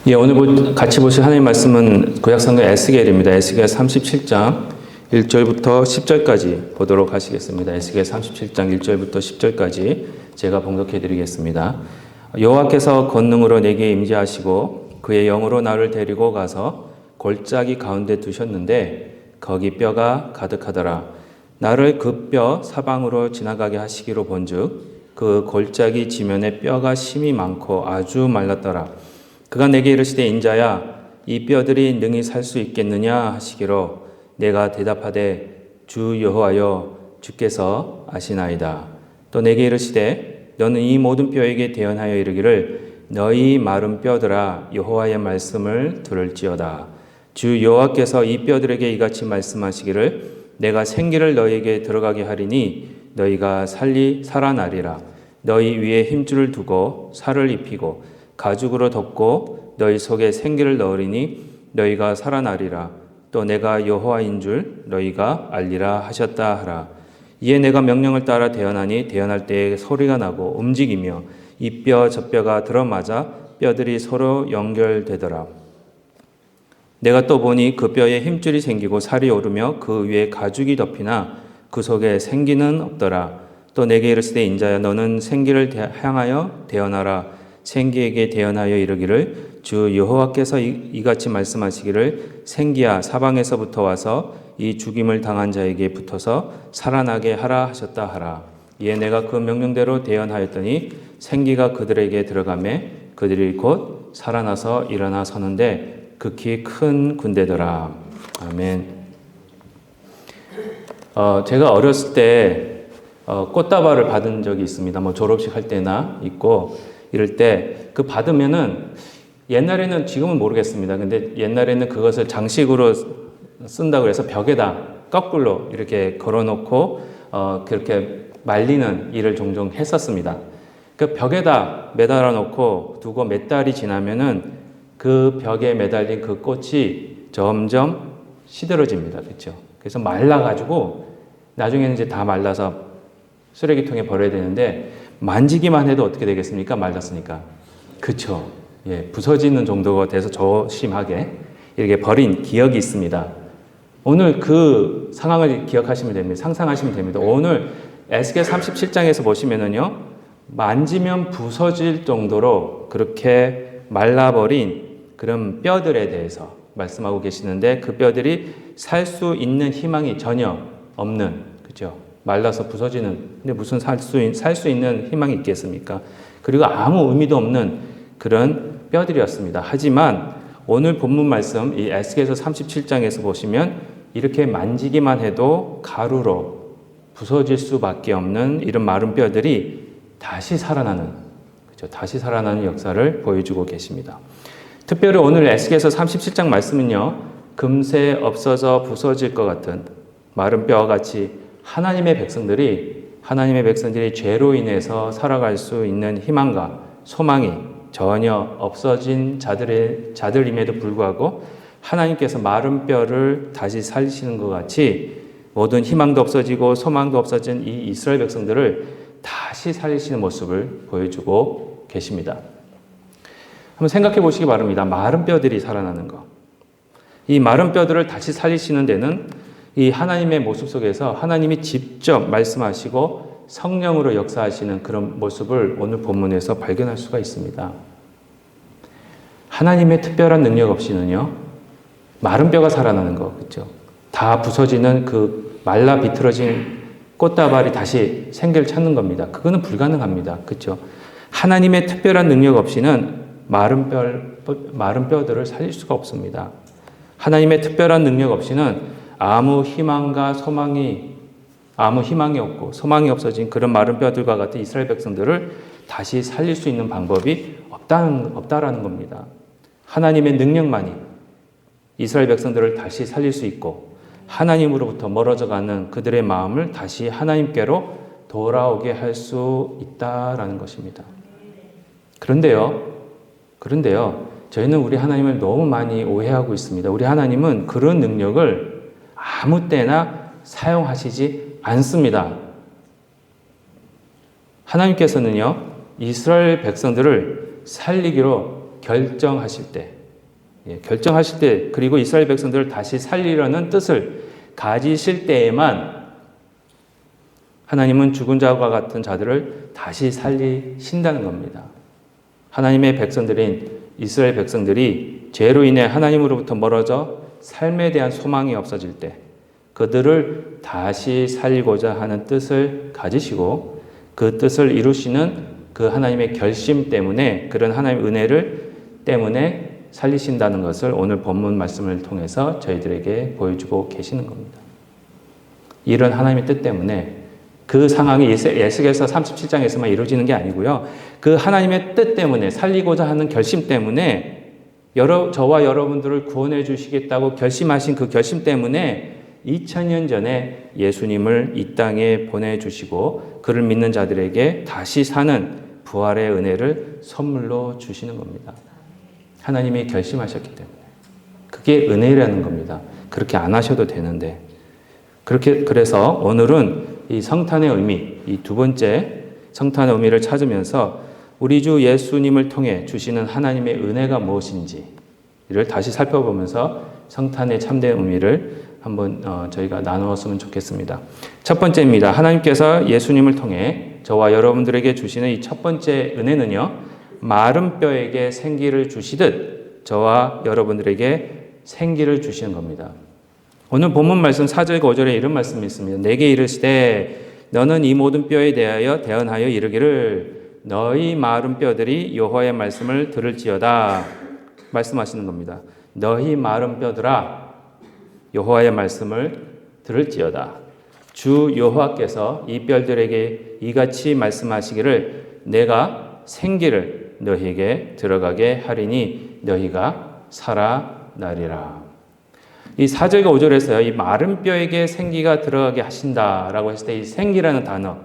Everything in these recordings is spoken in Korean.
오늘 같이 보실 하나님 말씀은 구약성경 에스겔입니다. 에스겔 37장 1절부터 10절까지 보도록 하시겠습니다. 에스겔 37장 1절부터 10절까지 제가 봉독해 드리겠습니다. 여호와께서 권능으로 내게 임재하시고 그의 영으로 나를 데리고 가서 골짜기 가운데 두셨는데 거기 뼈가 가득하더라. 나를 그 뼈 사방으로 지나가게 하시기로 본즉 그 골짜기 지면에 뼈가 심이 많고 아주 말랐더라. 그가 내게 이르시되 인자야 이 뼈들이 능히 살 수 있겠느냐 하시기로 내가 대답하되 주 여호와여 주께서 아시나이다. 또 내게 이르시되 너는 이 모든 뼈에게 대언하여 이르기를 너희 마른 뼈들아 여호와의 말씀을 들을지어다. 주 여호와께서 이 뼈들에게 이같이 말씀하시기를 내가 생기를 너희에게 들어가게 하리니 너희가 살아나리라. 너희 위에 힘줄을 두고 살을 입히고 가죽으로 덮고 너희 속에 생기를 넣으리니 너희가 살아나리라. 또 내가 여호와인 줄 너희가 알리라 하셨다 하라. 이에 내가 명령을 따라 대언하니 대언할 때에 소리가 나고 움직이며 이 뼈 저 뼈가 들어맞아 뼈들이 서로 연결되더라. 내가 또 보니 그 뼈에 힘줄이 생기고 살이 오르며 그 위에 가죽이 덮이나 그 속에 생기는 없더라. 또 내게 이르시되 인자야 너는 생기를 향하여 대언하라. 생기에게 대언하여 이르기를 주 여호와께서 이같이 말씀하시기를 생기야 사방에서부터 와서 이 죽임을 당한 자에게 붙어서 살아나게 하라 하셨다 하라. 이에 내가 그 명령대로 대언하였더니 생기가 그들에게 들어가매 그들이 곧 살아나서 일어나 서는데 극히 큰 군대더라. 아멘. 제가 어렸을 때 꽃다발을 받은 적이 있습니다. 졸업식 할 때나 있고 이럴 때 그 받으면은 옛날에는 지금은 모르겠습니다. 근데 옛날에는 그것을 장식으로 쓴다고 해서 벽에다 거꾸로 이렇게 걸어놓고 그렇게 말리는 일을 종종 했었습니다. 그 벽에다 매달아 놓고 두고 몇 달이 지나면은 그 벽에 매달린 그 꽃이 점점 시들어집니다. 그렇죠? 그래서 말라가지고 나중에는 이제 다 말라서 쓰레기통에 버려야 되는데 만지기만 해도 어떻게 되겠습니까? 말랐으니까. 그렇죠. 부서지는 정도가 돼서 조심하게 이렇게 버린 기억이 있습니다. 오늘 그 상황을 기억하시면 됩니다. 상상하시면 됩니다. 오늘 에스겔 37장에서 보시면은요, 만지면 부서질 정도로 그렇게 말라버린 그런 뼈들에 대해서 말씀하고 계시는데 그 뼈들이 살 수 있는 희망이 전혀 없는, 그죠? 말라서 부서지는, 근데 무슨 살 수 있는 희망이 있겠습니까? 그리고 아무 의미도 없는 그런 뼈들이었습니다. 하지만 오늘 본문 말씀, 이 에스겔서 37장에서 보시면 이렇게 만지기만 해도 가루로 부서질 수밖에 없는 이런 마른 뼈들이 다시 살아나는, 그렇죠? 다시 살아나는 역사를 보여주고 계십니다. 특별히 오늘 에스겔서 37장 말씀은요, 금세 없어져 부서질 것 같은 마른 뼈와 같이 하나님의 백성들이 죄로 인해서 살아갈 수 있는 희망과 소망이 전혀 없어진 자들임에도 불구하고 하나님께서 마른 뼈를 다시 살리시는 것 같이 모든 희망도 없어지고 소망도 없어진 이 이스라엘 백성들을 다시 살리시는 모습을 보여주고 계십니다. 한번 생각해 보시기 바랍니다. 마른 뼈들이 살아나는 것. 이 마른 뼈들을 다시 살리시는 데는 이 하나님의 모습 속에서 하나님이 직접 말씀하시고 성령으로 역사하시는 그런 모습을 오늘 본문에서 발견할 수가 있습니다. 하나님의 특별한 능력 없이는요, 마른 뼈가 살아나는 거, 그렇죠? 다 부서지는 그 말라 비틀어진 꽃다발이 다시 생기를 찾는 겁니다. 그거는 불가능합니다. 그렇죠? 하나님의 특별한 능력 없이는 마른 뼈들을 살릴 수가 없습니다. 하나님의 특별한 능력 없이는 아무 희망이 없고 소망이 없어진 그런 마른 뼈들과 같은 이스라엘 백성들을 다시 살릴 수 있는 방법이 없다라는 겁니다. 하나님의 능력만이 이스라엘 백성들을 다시 살릴 수 있고 하나님으로부터 멀어져가는 그들의 마음을 다시 하나님께로 돌아오게 할 수 있다라는 것입니다. 그런데요, 저희는 우리 하나님을 너무 많이 오해하고 있습니다. 우리 하나님은 그런 능력을 아무 때나 사용하시지 않습니다. 하나님께서는요, 이스라엘 백성들을 살리기로 결정하실 때, 결정하실 때, 그리고 이스라엘 백성들을 다시 살리려는 뜻을 가지실 때에만 하나님은 죽은 자와 같은 자들을 다시 살리신다는 겁니다. 하나님의 백성들인 이스라엘 백성들이 죄로 인해 하나님으로부터 멀어져 삶에 대한 소망이 없어질 때 그들을 다시 살리고자 하는 뜻을 가지시고 그 뜻을 이루시는 그 하나님의 결심 때문에, 그런 하나님의 은혜를 때문에 살리신다는 것을 오늘 본문 말씀을 통해서 저희들에게 보여주고 계시는 겁니다. 이런 하나님의 뜻 때문에 그 상황이 에스겔서 37장에서만 이루어지는 게 아니고요. 그 하나님의 뜻 때문에, 살리고자 하는 결심 때문에 저와 여러분들을 구원해 주시겠다고 결심하신 그 결심 때문에 2000년 전에 예수님을 이 땅에 보내주시고 그를 믿는 자들에게 다시 사는 부활의 은혜를 선물로 주시는 겁니다. 하나님이 결심하셨기 때문에. 그게 은혜라는 겁니다. 그렇게 안 하셔도 되는데. 그래서 오늘은 이 성탄의 의미, 이 두 번째 성탄의 의미를 찾으면서 우리 주 예수님을 통해 주시는 하나님의 은혜가 무엇인지를 다시 살펴보면서 성탄의 참된 의미를 한번 저희가 나누었으면 좋겠습니다. 첫 번째입니다. 하나님께서 예수님을 통해 저와 여러분들에게 주시는 이 첫 번째 은혜는요, 마른 뼈에게 생기를 주시듯 저와 여러분들에게 생기를 주시는 겁니다. 오늘 본문 말씀 4절과 5절에 이런 말씀이 있습니다. 내게 이르시되 너는 이 모든 뼈에 대하여 대언하여 이르기를 너희 마른 뼈들이 여호와의 말씀을 들을지어다 말씀하시는 겁니다. 너희 마른 뼈들아 여호와의 말씀을 들을지어다. 주 여호와께서 이 뼈들에게 이같이 말씀하시기를 내가 생기를 너희에게 들어가게 하리니 너희가 살아나리라. 이 4절과 5절에서요, 이 마른 뼈에게 생기가 들어가게 하신다라고 했을 때 이 생기라는 단어,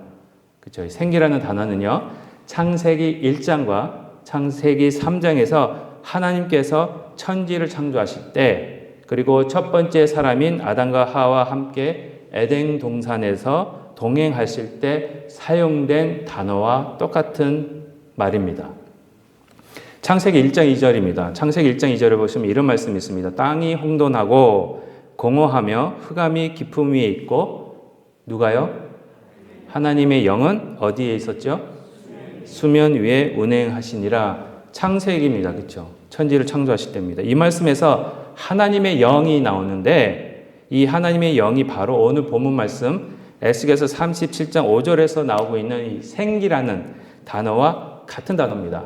그렇죠? 이 생기라는 단어는요, 창세기 1장과 창세기 3장에서 하나님께서 천지를 창조하실 때, 그리고 첫 번째 사람인 아담과 하와와 함께 에덴 동산에서 동행하실 때 사용된 단어와 똑같은 말입니다. 창세기 1장 2절입니다. 창세기 1장 2절에 보시면 이런 말씀이 있습니다. 땅이 혼돈하고 공허하며 흑암이 깊음 위에 있고 누가요? 하나님의 영은 어디에 있었죠? 수면 위에 운행하시니라. 창세기입니다. 그렇죠? 천지를 창조하실 때입니다. 이 말씀에서 하나님의 영이 나오는데 이 하나님의 영이 바로 오늘 본문 말씀 에스겔서 37장 5절에서 나오고 있는 이 생기라는 단어와 같은 단어입니다.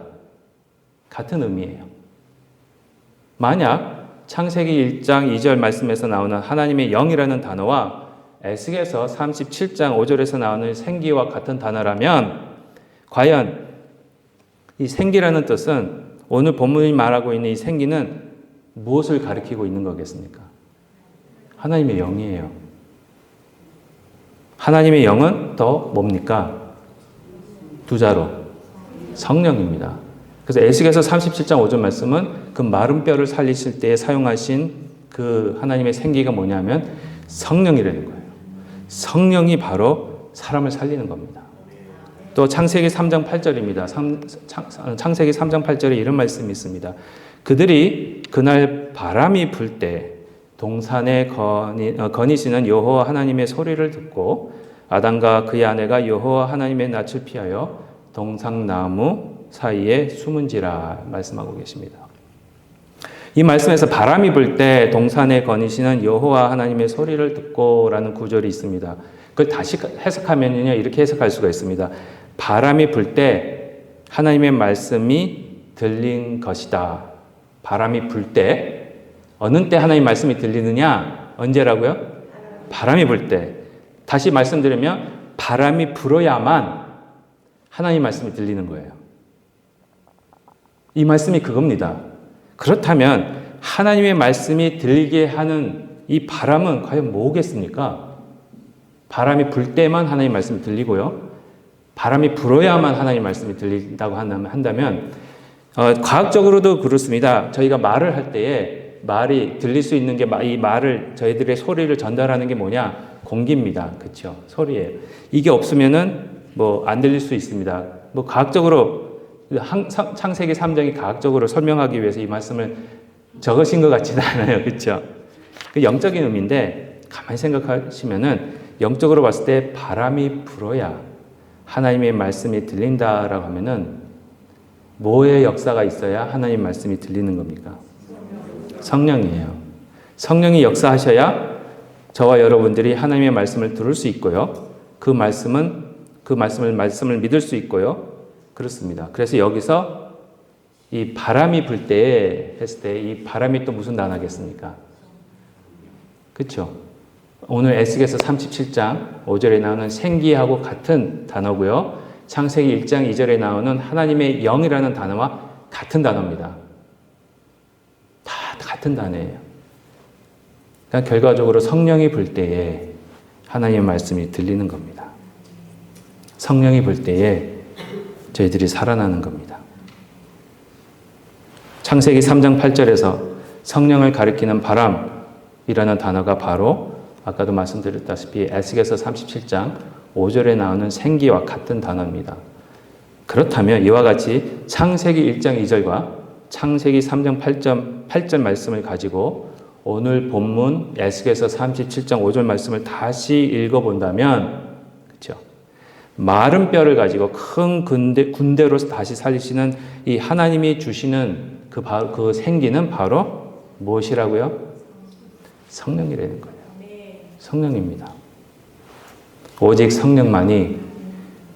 같은 의미예요. 만약 창세기 1장 2절 말씀에서 나오는 하나님의 영이라는 단어와 에스겔서 37장 5절에서 나오는 생기와 같은 단어라면 과연 이 생기라는 뜻은 오늘 본문이 말하고 있는 이 생기는 무엇을 가리키고 있는 거겠습니까? 하나님의 영이에요. 하나님의 영은 또 뭡니까? 두 자로 성령입니다. 그래서 에스겔서 37장 5절 말씀은 그 마른 뼈를 살리실 때에 사용하신 그 하나님의 생기가 뭐냐면 성령이라는 거예요. 성령이 바로 사람을 살리는 겁니다. 또 창세기 3장 8절입니다. 창세기 3장 8절에 이런 말씀이 있습니다. 그들이 그날 바람이 불 때 동산에 거니시는 여호와 하나님의 소리를 듣고 아담과 그의 아내가 여호와 하나님의 낯을 피하여 동상나무 사이에 숨은지라 말씀하고 계십니다. 이 말씀에서 바람이 불 때 동산에 거니시는 여호와 하나님의 소리를 듣고라는 구절이 있습니다. 그걸 다시 해석하면요 이렇게 해석할 수가 있습니다. 바람이 불 때 하나님의 말씀이 들린 것이다. 바람이 불 때 어느 때 하나님의 말씀이 들리느냐? 언제라고요? 바람이 불 때. 다시 말씀드리면 바람이 불어야만 하나님의 말씀이 들리는 거예요. 이 말씀이 그겁니다. 그렇다면 하나님의 말씀이 들리게 하는 이 바람은 과연 뭐겠습니까? 바람이 불 때만 하나님의 말씀이 들리고요. 바람이 불어야만 하나님의 말씀이 들린다고 한다면 과학적으로도 그렇습니다. 저희가 말을 할 때에 말이 들릴 수 있는 게 이 말을 저희들의 소리를 전달하는 게 뭐냐? 공기입니다. 그렇죠? 소리예요. 이게 없으면은 뭐 안 들릴 수 있습니다. 뭐 과학적으로 창세기 3장이 과학적으로 설명하기 위해서 이 말씀을 적으신 것 같지는 않아요. 그렇죠? 그 영적인 의미인데 가만히 생각하시면은 영적으로 봤을 때 바람이 불어야 하나님의 말씀이 들린다라고 하면은 뭐의 역사가 있어야 하나님 말씀이 들리는 겁니까? 성령이에요. 성령이 역사하셔야 저와 여러분들이 하나님의 말씀을 들을 수 있고요. 그 말씀을 믿을 수 있고요. 그렇습니다. 그래서 여기서 이 바람이 불 때 했을 때 이 바람이 또 무슨 단어겠습니까? 그렇죠? 오늘 에스겔서 37장 5절에 나오는 생기하고 같은 단어고요. 창세기 1장 2절에 나오는 하나님의 영이라는 단어와 같은 단어입니다. 다 같은 단어예요. 그러니까 결과적으로 성령이 불 때에 하나님의 말씀이 들리는 겁니다. 성령이 불 때에 저희들이 살아나는 겁니다. 창세기 3장 8절에서 성령을 가리키는 바람이라는 단어가 바로 아까도 말씀드렸다시피 에스겔서 37장 5절에 나오는 생기와 같은 단어입니다. 그렇다면 이와 같이 창세기 1장 2절과 창세기 3장 8절 말씀을 가지고 오늘 본문 에스겔서 37장 5절 말씀을 다시 읽어본다면 그렇죠? 마른 뼈를 가지고 큰 군대로 다시 살리시는 이 하나님이 주시는 그 생기는 바로 무엇이라고요? 성령이라는 거예요. 성령입니다. 오직 성령만이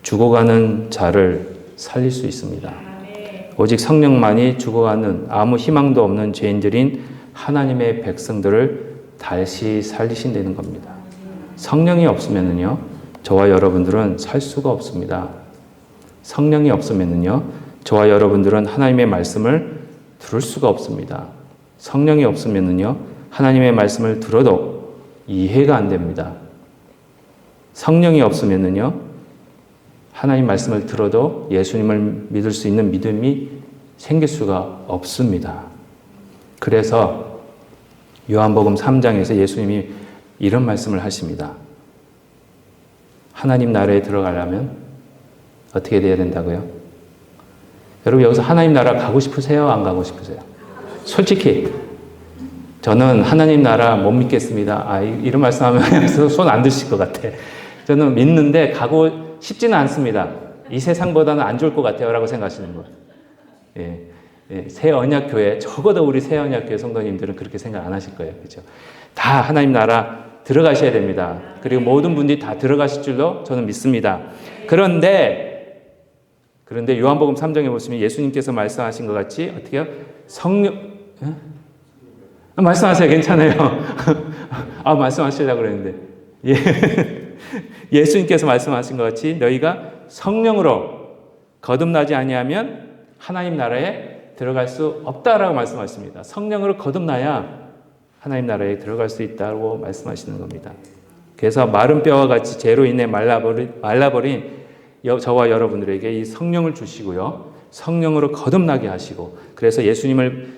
죽어가는 자를 살릴 수 있습니다. 오직 성령만이 죽어가는 아무 희망도 없는 죄인들인 하나님의 백성들을 다시 살리신다는 겁니다. 성령이 없으면은요, 저와 여러분들은 살 수가 없습니다. 성령이 없으면은요, 저와 여러분들은 하나님의 말씀을 들을 수가 없습니다. 성령이 없으면은요, 하나님의 말씀을 들어도 이해가 안 됩니다. 성령이 없으면은요, 하나님 말씀을 들어도 예수님을 믿을 수 있는 믿음이 생길 수가 없습니다. 그래서 요한복음 3장에서 예수님이 이런 말씀을 하십니다. 하나님 나라에 들어가려면 어떻게 돼야 된다고요? 여러분 여기서 하나님 나라 가고 싶으세요? 안 가고 싶으세요? 솔직히 저는 하나님 나라 못 믿겠습니다. 이런 말씀하면 손 안 드실 것 같아. 저는 믿는데 가고 싶지는 않습니다. 이 세상보다는 안 좋을 것 같아요 라고 생각하시는 거예요. 새 언약교회, 적어도 우리 새 언약교회 성도님들은 그렇게 생각 안 하실 거예요. 그렇죠? 다 하나님 나라 들어가셔야 됩니다. 그리고 모든 분들이 다 들어가실 줄로 저는 믿습니다. 그런데 요한복음 3장에 보시면 예수님께서 말씀하신 것 같이 어떻게 해요? 말씀하세요. 괜찮아요. 말씀하시려고 그랬는데. 예수님께서 말씀하신 것 같이 너희가 성령으로 거듭나지 아니하면 하나님 나라에 들어갈 수 없다라고 말씀하십니다. 성령으로 거듭나야 하나님 나라에 들어갈 수 있다고 말씀하시는 겁니다. 그래서 마른 뼈와 같이 죄로 인해 말라버린 저와 여러분들에게 이 성령을 주시고요. 성령으로 거듭나게 하시고 그래서 예수님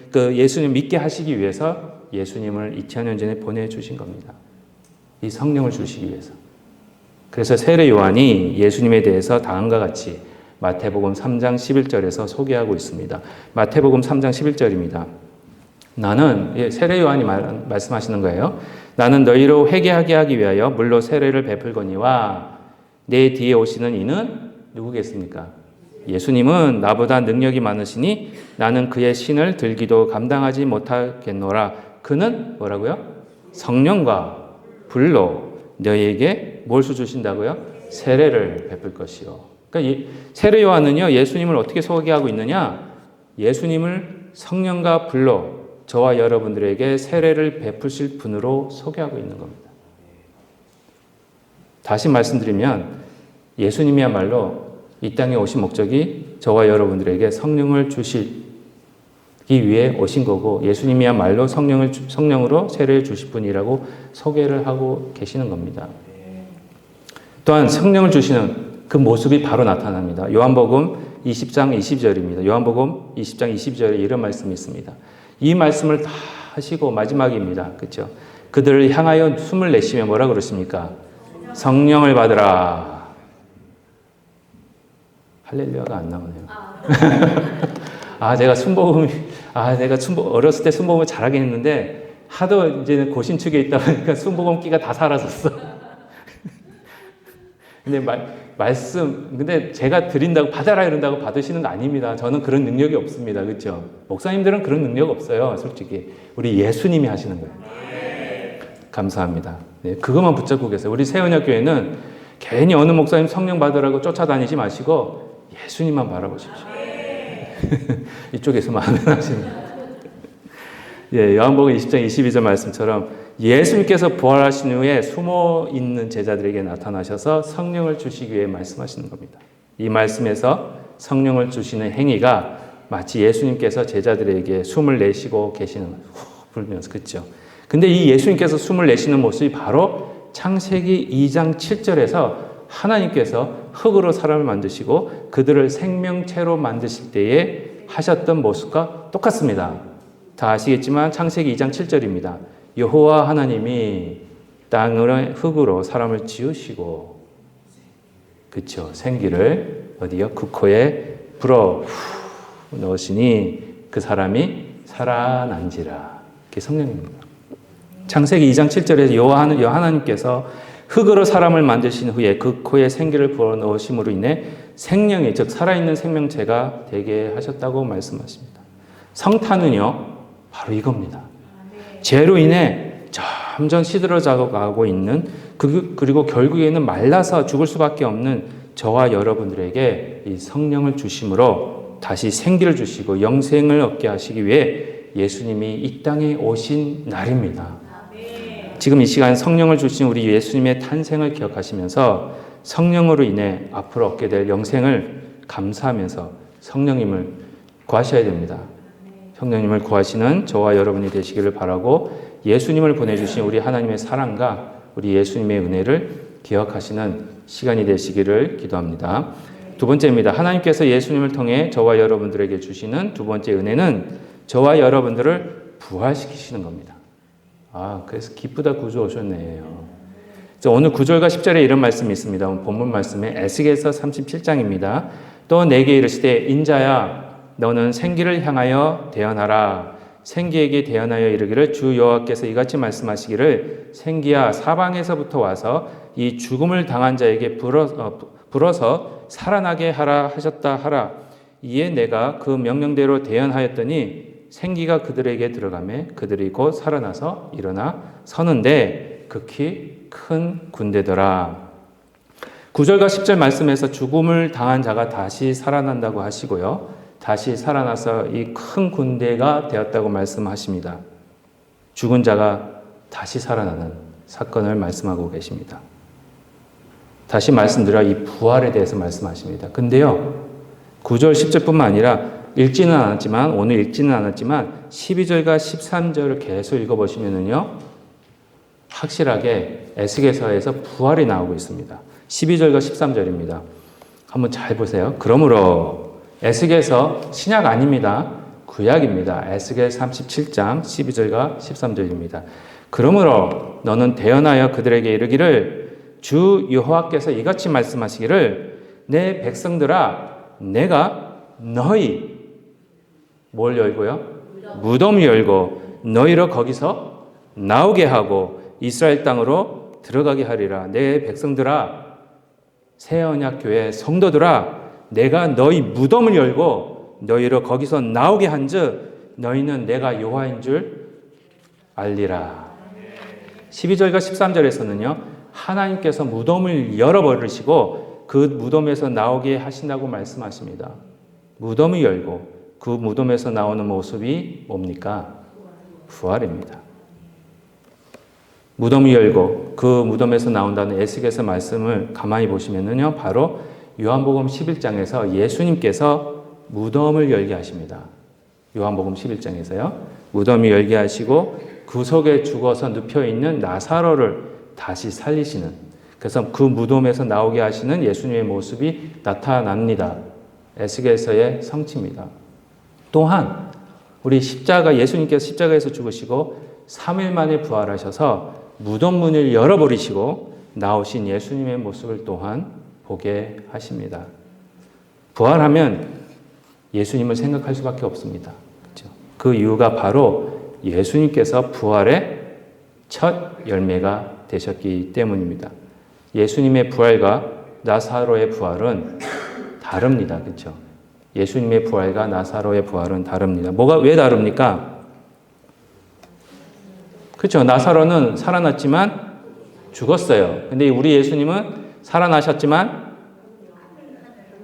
믿게 하시기 위해서 예수님을 2000년 전에 보내주신 겁니다. 이 성령을 주시기 위해서. 그래서 세례 요한이 예수님에 대해서 다음과 같이 마태복음 3장 11절에서 소개하고 있습니다. 마태복음 3장 11절입니다. 나는 세례 요한이 말씀하시는 거예요. 나는 너희로 회개하게 하기 위하여 물로 세례를 베풀거니와 내 뒤에 오시는 이는 누구겠습니까? 예수님은 나보다 능력이 많으시니 나는 그의 신을 들기도 감당하지 못하겠노라. 그는 뭐라고요? 성령과 불로 너희에게 뭘 주신다고요? 세례를 베풀 것이요. 그러니까 세례 요한은요, 예수님을 어떻게 소개하고 있느냐? 예수님을 성령과 불로 저와 여러분들에게 세례를 베푸실 분으로 소개하고 있는 겁니다. 다시 말씀드리면 예수님이야말로 이 땅에 오신 목적이 저와 여러분들에게 성령을 주시기 위해 오신 거고 예수님이야말로 성령으로 세례를 주실 분이라고 소개를 하고 계시는 겁니다. 또한 성령을 주시는 그 모습이 바로 나타납니다. 요한복음 20장 20절입니다. 요한복음 20장 20절에 이런 말씀이 있습니다. 이 말씀을 다 하시고 마지막입니다. 그렇죠? 그들을 향하여 숨을 내쉬며 뭐라 그러십니까? 성령을 받으라 할렐루야가 안 나오네요. 내가 어렸을 때 순복음을 잘하긴 했는데 하도 이제는 고신축에 있다 보니까 순복음 끼가 다 사라졌어. 근데 근데 제가 드린다고 받아라 이런다고 받으시는 거 아닙니다. 저는 그런 능력이 없습니다. 그렇죠? 목사님들은 그런 능력 없어요. 솔직히 우리 예수님이 하시는 거예요. 감사합니다. 네, 그것만 붙잡고 계세요. 우리 세원역 교회는 괜히 어느 목사님 성령 받으라고 쫓아다니지 마시고 예수님만 바라보십시오. 이쪽에서 마음에 하십니다. 예, 요한복음 20장 22절 말씀처럼 예수님께서 부활하신 후에 숨어 있는 제자들에게 나타나셔서 성령을 주시기 위해 말씀하시는 겁니다. 이 말씀에서 성령을 주시는 행위가 마치 예수님께서 제자들에게 숨을 내쉬고 계시는 불면서 그렇죠. 근데 이 예수님께서 숨을 내쉬는 모습이 바로 창세기 2장 7절에서 하나님께서 흙으로 사람을 만드시고 그들을 생명체로 만드실 때에 하셨던 모습과 똑같습니다. 다 아시겠지만 창세기 2장 7절입니다. 여호와 하나님이 땅을 흙으로 사람을 지으시고 그렇죠. 생기를 어디요? 그 코에 불어 넣으시니 그 사람이 살아난지라. 그게 성령입니다. 창세기 2장 7절에서 여호와 하나님께서 흙으로 사람을 만드신 후에 그 코에 생기를 불어 넣으심으로 인해 생명이 즉 살아있는 생명체가 되게 하셨다고 말씀하십니다. 성탄은요 바로 이겁니다. 죄로 인해 점점 시들어져 가고 있는 그리고 결국에는 말라서 죽을 수밖에 없는 저와 여러분들에게 이 성령을 주심으로 다시 생기를 주시고 영생을 얻게 하시기 위해 예수님이 이 땅에 오신 날입니다. 지금 이 시간 성령을 주신 우리 예수님의 탄생을 기억하시면서 성령으로 인해 앞으로 얻게 될 영생을 감사하면서 성령님을 구하셔야 됩니다. 성령님을 구하시는 저와 여러분이 되시기를 바라고 예수님을 보내주신 우리 하나님의 사랑과 우리 예수님의 은혜를 기억하시는 시간이 되시기를 기도합니다. 두 번째입니다. 하나님께서 예수님을 통해 저와 여러분들에게 주시는 두 번째 은혜는 저와 여러분들을 부활시키시는 겁니다. 그래서 기쁘다 구주 오셨네요. 오늘 9절과 10절에 이런 말씀이 있습니다. 본문 말씀에 에스겔서 37장입니다. 또 내게 이르시되 인자야 너는 생기를 향하여 대언하라. 생기에게 대언하여 이르기를 주 여호와께서 이같이 말씀하시기를 생기야 사방에서부터 와서 이 죽음을 당한 자에게 불어서 살아나게 하라 하셨다 하라. 이에 내가 그 명령대로 대언하였더니 생기가 그들에게 들어가매 그들이 곧 살아나서 일어나 서는데 극히 큰 군대더라. 9절과 10절 말씀에서 죽음을 당한 자가 다시 살아난다고 하시고요. 다시 살아나서 이 큰 군대가 되었다고 말씀하십니다. 죽은 자가 다시 살아나는 사건을 말씀하고 계십니다. 다시 말씀드려 이 부활에 대해서 말씀하십니다. 근데요. 9절, 10절뿐만 아니라 오늘 읽지는 않았지만 12절과 13절을 계속 읽어보시면은요. 확실하게 에스겔서에서 부활이 나오고 있습니다. 12절과 13절입니다. 한번 잘 보세요. 그러므로 에스겔서 신약 아닙니다. 구약입니다. 에스겔 37장 12절과 13절입니다. 그러므로 너는 대언하여 그들에게 이르기를 주 여호와께서 이같이 말씀하시기를 내 백성들아 내가 너희 뭘 열고요? 무덤을 열고 너희를 거기서 나오게 하고 이스라엘 땅으로 들어가게 하리라. 내 백성들아 새 언약 교회 성도들아 내가 너희 무덤을 열고 너희를 거기서 나오게 한즉 너희는 내가 여호와인 줄 알리라. 12절과 13절에서는요. 하나님께서 무덤을 열어버리시고 그 무덤에서 나오게 하신다고 말씀하십니다. 무덤을 열고 그 무덤에서 나오는 모습이 뭡니까? 부활입니다. 무덤을 열고 그 무덤에서 나온다는 에스겔서 말씀을 가만히 보시면은요. 바로 요한복음 11장에서 예수님께서 무덤을 열게 하십니다. 요한복음 11장에서요. 무덤을 열게 하시고 그 속에 죽어서 눕혀있는 나사로를 다시 살리시는 그래서 그 무덤에서 나오게 하시는 예수님의 모습이 나타납니다. 에스겔서의 성취입니다. 또한 우리 예수님께서 십자가에서 죽으시고 3일 만에 부활하셔서 무덤 문을 열어버리시고 나오신 예수님의 모습을 또한 보게 하십니다. 부활하면 예수님을 생각할 수밖에 없습니다. 그렇죠? 그 이유가 바로 예수님께서 부활의 첫 열매가 되셨기 때문입니다. 예수님의 부활과 나사로의 부활은 다릅니다. 그렇죠? 예수님의 부활과 나사로의 부활은 다릅니다. 왜 다릅니까? 그렇죠. 나사로는 살아났지만 죽었어요. 근데 우리 예수님은 살아나셨지만,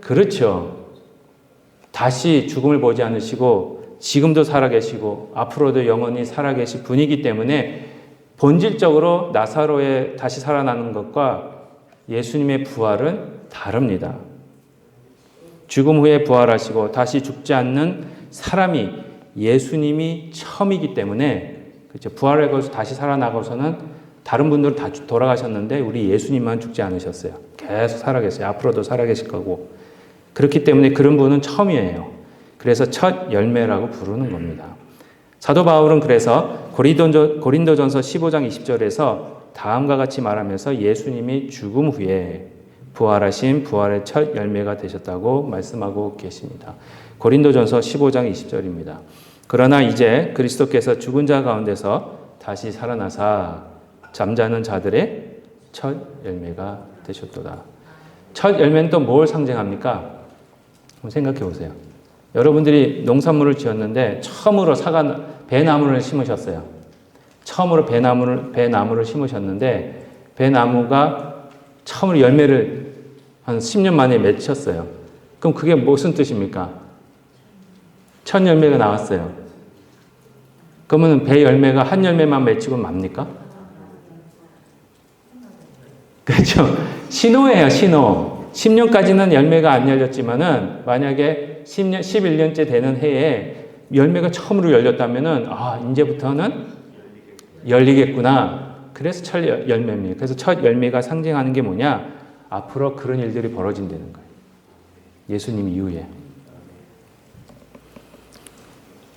그렇죠. 다시 죽음을 보지 않으시고 지금도 살아계시고 앞으로도 영원히 살아계실 분이기 때문에 본질적으로 나사로의 다시 살아나는 것과 예수님의 부활은 다릅니다. 죽음 후에 부활하시고 다시 죽지 않는 사람이 예수님이 처음이기 때문에, 그렇죠. 부활하고 다시 살아나고서는 다른 분들은 다 돌아가셨는데 우리 예수님만 죽지 않으셨어요. 계속 살아계세요. 앞으로도 살아계실 거고. 그렇기 때문에 그런 분은 처음이에요. 그래서 첫 열매라고 부르는 겁니다. 사도 바울은 그래서 고린도전서 15장 20절에서 다음과 같이 말하면서 예수님이 죽음 후에 부활하신 부활의 첫 열매가 되셨다고 말씀하고 계십니다. 고린도전서 15장 20절입니다. 그러나 이제 그리스도께서 죽은 자 가운데서 다시 살아나사 잠자는 자들의 첫 열매가 되셨도다. 첫 열매는 또 뭘 상징합니까? 한번 생각해 보세요. 여러분들이 농산물을 지었는데 처음으로 배나무를 심으셨어요. 처음으로 배나무를 심으셨는데 배나무가 처음으로 열매를 한 10년 만에 맺혔어요. 그럼 그게 무슨 뜻입니까? 첫 열매가 나왔어요. 그러면 배 열매가 한 열매만 맺히고 맙니까? 그렇죠. 신호예요, 신호. 10년까지는 열매가 안 열렸지만은 만약에 10년, 11년째 되는 해에 열매가 처음으로 열렸다면은 이제부터는 열리겠구나. 그래서 첫 열매입니다. 그래서 첫 열매가 상징하는 게 뭐냐? 앞으로 그런 일들이 벌어진다는 거예요. 예수님 이후에.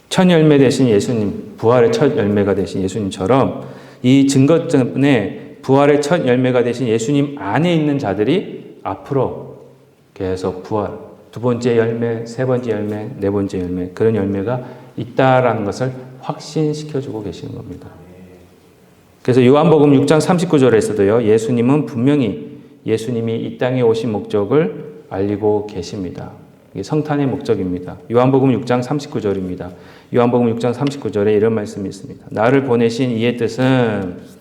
첫 열매 되신 예수님, 부활의 첫 열매가 되신 예수님처럼 이 증거 때문에 부활의 첫 열매가 되신 예수님 안에 있는 자들이 앞으로 계속 부활, 두 번째 열매, 세 번째 열매, 네 번째 열매, 그런 열매가 있다라는 것을 확신시켜주고 계시는 겁니다. 그래서 요한복음 6장 39절에서도요, 예수님은 분명히 예수님이 이 땅에 오신 목적을 알리고 계십니다. 이게 성탄의 목적입니다. 요한복음 6장 39절입니다. 요한복음 6장 39절에 이런 말씀이 있습니다. 나를 보내신 이의 뜻은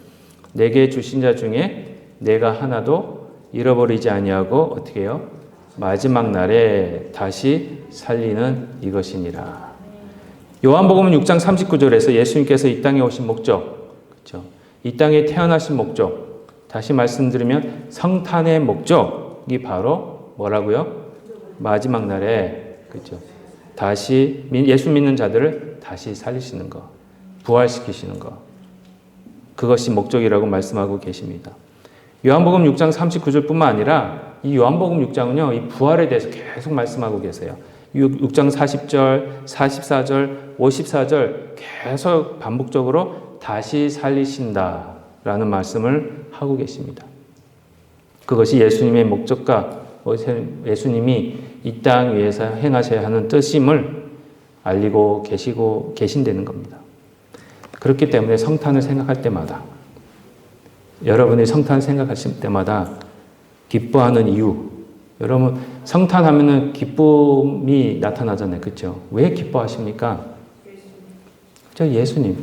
내게 주신 자 중에 내가 하나도 잃어버리지 아니하고 어떻게 해요? 마지막 날에 다시 살리는 이것이니라. 요한복음 6장 39절에서 예수님께서 이 땅에 오신 목적, 그렇죠? 이 땅에 태어나신 목적, 다시 말씀드리면 성탄의 목적이 바로 뭐라고요? 마지막 날에, 그렇죠? 다시 예수 믿는 자들을 다시 살리시는 것, 부활시키시는 것. 그것이 목적이라고 말씀하고 계십니다. 요한복음 6장 39절뿐만 아니라 이 요한복음 6장은요, 이 부활에 대해서 계속 말씀하고 계세요. 6장 40절, 44절, 54절 계속 반복적으로 다시 살리신다라는 말씀을 하고 계십니다. 그것이 예수님의 목적과 예수님이 이 땅 위에서 행하셔야 하는 뜻임을 알리고 계신다는 겁니다. 그렇기 때문에 성탄을 생각할 때마다, 여러분이 성탄을 생각하실 때마다 기뻐하는 이유, 여러분 성탄하면은 기쁨이 나타나잖아요. 그렇죠? 왜 기뻐하십니까? 그렇죠? 예수님.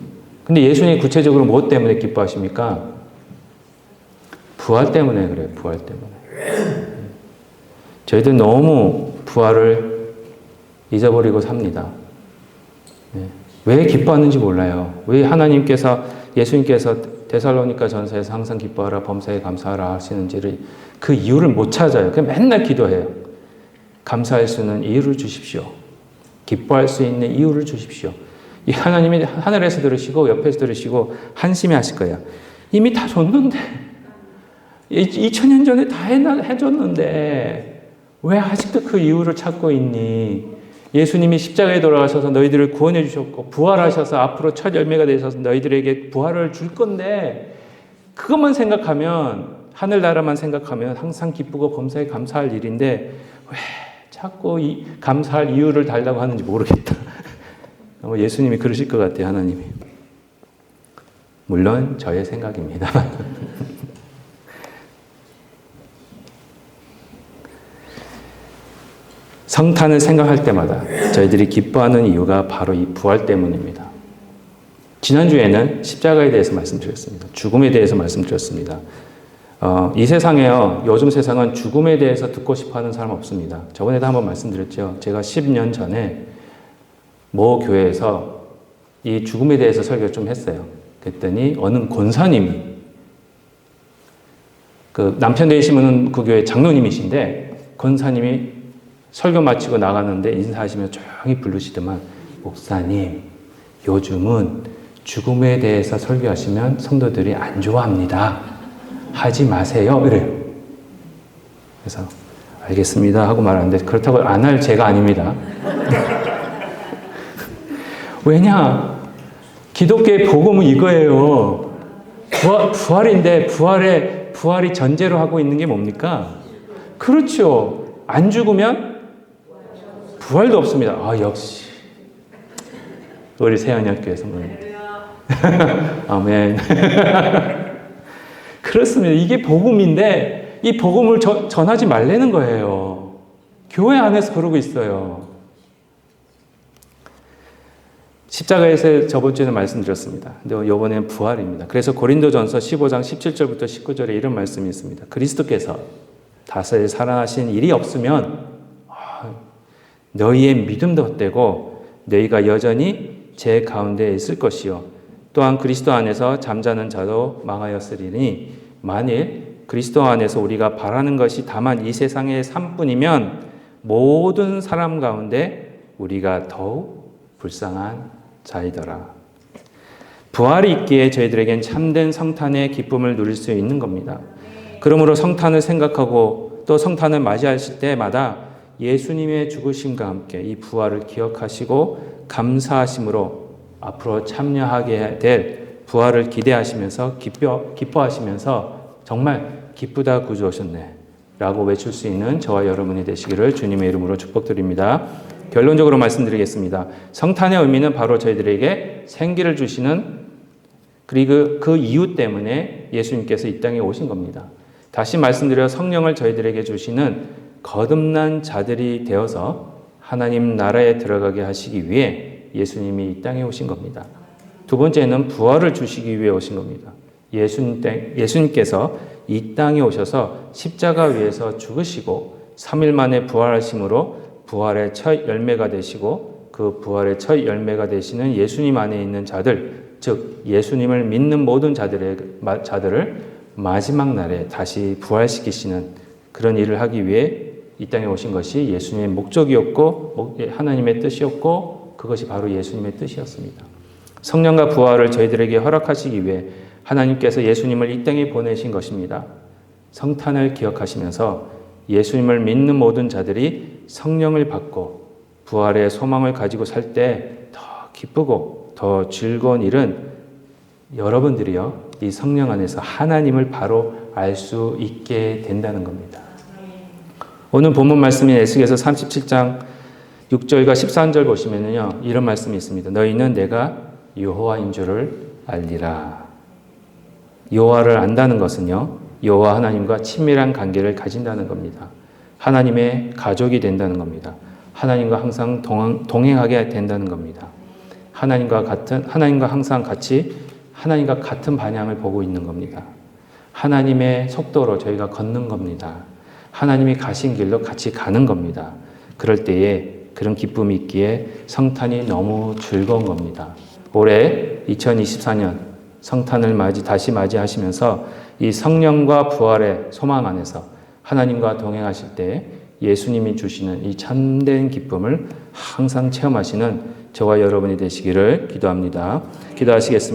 근데 예수님이 구체적으로 무엇 때문에 기뻐하십니까? 부활 때문에 그래요. 부활 때문에. 저희들 너무 부활을 잊어버리고 삽니다. 왜 기뻐하는지 몰라요. 왜 예수님께서 데살로니가 전서에서 항상 기뻐하라, 범사에 감사하라 하시는지를 그 이유를 못 찾아요. 그냥 맨날 기도해요. 감사할 수 있는 이유를 주십시오. 기뻐할 수 있는 이유를 주십시오. 이 하나님이 하늘에서 들으시고 옆에서 들으시고 한심해 하실 거예요. 이미 다 줬는데, 2000년 전에 다 해줬는데 왜 아직도 그 이유를 찾고 있니? 예수님이 십자가에 돌아가셔서 너희들을 구원해 주셨고 부활하셔서 앞으로 첫 열매가 되셔서 너희들에게 부활을 줄 건데, 그것만 생각하면, 하늘나라만 생각하면 항상 기쁘고 범사에 감사할 일인데 왜 자꾸 감사할 이유를 달라고 하는지 모르겠다. 예수님이 그러실 것 같아요, 하나님이. 물론 저의 생각입니다. 성탄을 생각할 때마다 저희들이 기뻐하는 이유가 바로 이 부활 때문입니다. 지난주에는 십자가에 대해서 말씀드렸습니다. 죽음에 대해서 말씀드렸습니다. 이 세상에요, 요즘 세상은 죽음에 대해서 듣고 싶어 하는 사람 없습니다. 저번에도 한번 말씀드렸죠. 제가 10년 전에 모 교회에서 이 죽음에 대해서 설교를 좀 했어요. 그랬더니 어느 권사님이, 그 남편 되시면 그 교회 장로님이신데, 권사님이 설교 마치고 나가는데 인사하시며 조용히 부르시더만, 목사님, 요즘은 죽음에 대해서 설교하시면 성도들이 안 좋아합니다. 하지 마세요. 이래요. 그래서 알겠습니다 하고 말하는데, 그렇다고 안 할 제가 아닙니다. 왜냐? 기독교의 복음은 이거예요. 부활인데 부활이 전제로 하고 있는 게 뭡니까? 그렇죠. 안 죽으면 부활도 없습니다. 아, 역시 우리 세안학교의 성도님. 아멘. 그렇습니다. 이게 복음인데 이 복음을 전하지 말라는 거예요. 교회 안에서 그러고 있어요. 십자가에서 저번 주에는 말씀드렸습니다. 근데 이번에는 부활입니다. 그래서 고린도전서 15장 17절부터 19절에 이런 말씀이 있습니다. 그리스도께서 다시 살아나신 일이 없으면 너희의 믿음도 헛되고 너희가 여전히 제 가운데 있을 것이요. 또한 그리스도 안에서 잠자는 자도 망하였으리니 만일 그리스도 안에서 우리가 바라는 것이 다만 이 세상의 삶뿐이면 모든 사람 가운데 우리가 더욱 불쌍한 자이더라. 부활이 있기에 저희들에겐 참된 성탄의 기쁨을 누릴 수 있는 겁니다. 그러므로 성탄을 생각하고 또 성탄을 맞이하실 때마다 예수님의 죽으심과 함께 이 부활을 기억하시고 감사하심으로 앞으로 참여하게 될 부활을 기대하시면서 기뻐하시면서 정말 기쁘다 구주 오셨네 라고 외칠 수 있는 저와 여러분이 되시기를 주님의 이름으로 축복드립니다. 결론적으로 말씀드리겠습니다. 성탄의 의미는 바로 저희들에게 생기를 주시는, 그리고 그 이유 때문에 예수님께서 이 땅에 오신 겁니다. 다시 말씀드려 성령을 저희들에게 주시는 거듭난 자들이 되어서 하나님 나라에 들어가게 하시기 위해 예수님이 이 땅에 오신 겁니다. 두 번째는 부활을 주시기 위해 오신 겁니다. 예수님께서 이 땅에 오셔서 십자가 위에서 죽으시고 3일 만에 부활하심으로 부활의 첫 열매가 되시고, 그 부활의 첫 열매가 되시는 예수님 안에 있는 자들, 즉 예수님을 믿는 모든 자들을 마지막 날에 다시 부활시키시는 그런 일을 하기 위해 이 땅에 오신 것이 예수님의 목적이었고 하나님의 뜻이었고, 그것이 바로 예수님의 뜻이었습니다. 성령과 부활을 저희들에게 허락하시기 위해 하나님께서 예수님을 이 땅에 보내신 것입니다. 성탄을 기억하시면서 예수님을 믿는 모든 자들이 성령을 받고 부활의 소망을 가지고 살 때 더 기쁘고 더 즐거운 일은 여러분들이요, 이 성령 안에서 하나님을 바로 알 수 있게 된다는 겁니다. 오늘 본문 말씀인 에스겔서 37장 6절과 13절 보시면요, 이런 말씀이 있습니다. 너희는 내가 여호와인 줄을 알리라. 여호와를 안다는 것은요, 여호와 하나님과 친밀한 관계를 가진다는 겁니다. 하나님의 가족이 된다는 겁니다. 하나님과 항상 동행하게 된다는 겁니다. 하나님과 항상 같이 하나님과 같은 방향을 보고 있는 겁니다. 하나님의 속도로 저희가 걷는 겁니다. 하나님이 가신 길로 같이 가는 겁니다. 그럴 때에 그런 기쁨이 있기에 성탄이 너무 즐거운 겁니다. 올해 2024년 성탄을 다시 맞이하시면서 이 성령과 부활의 소망 안에서 하나님과 동행하실 때 예수님이 주시는 이 참된 기쁨을 항상 체험하시는 저와 여러분이 되시기를 기도합니다. 기도하시겠습니다.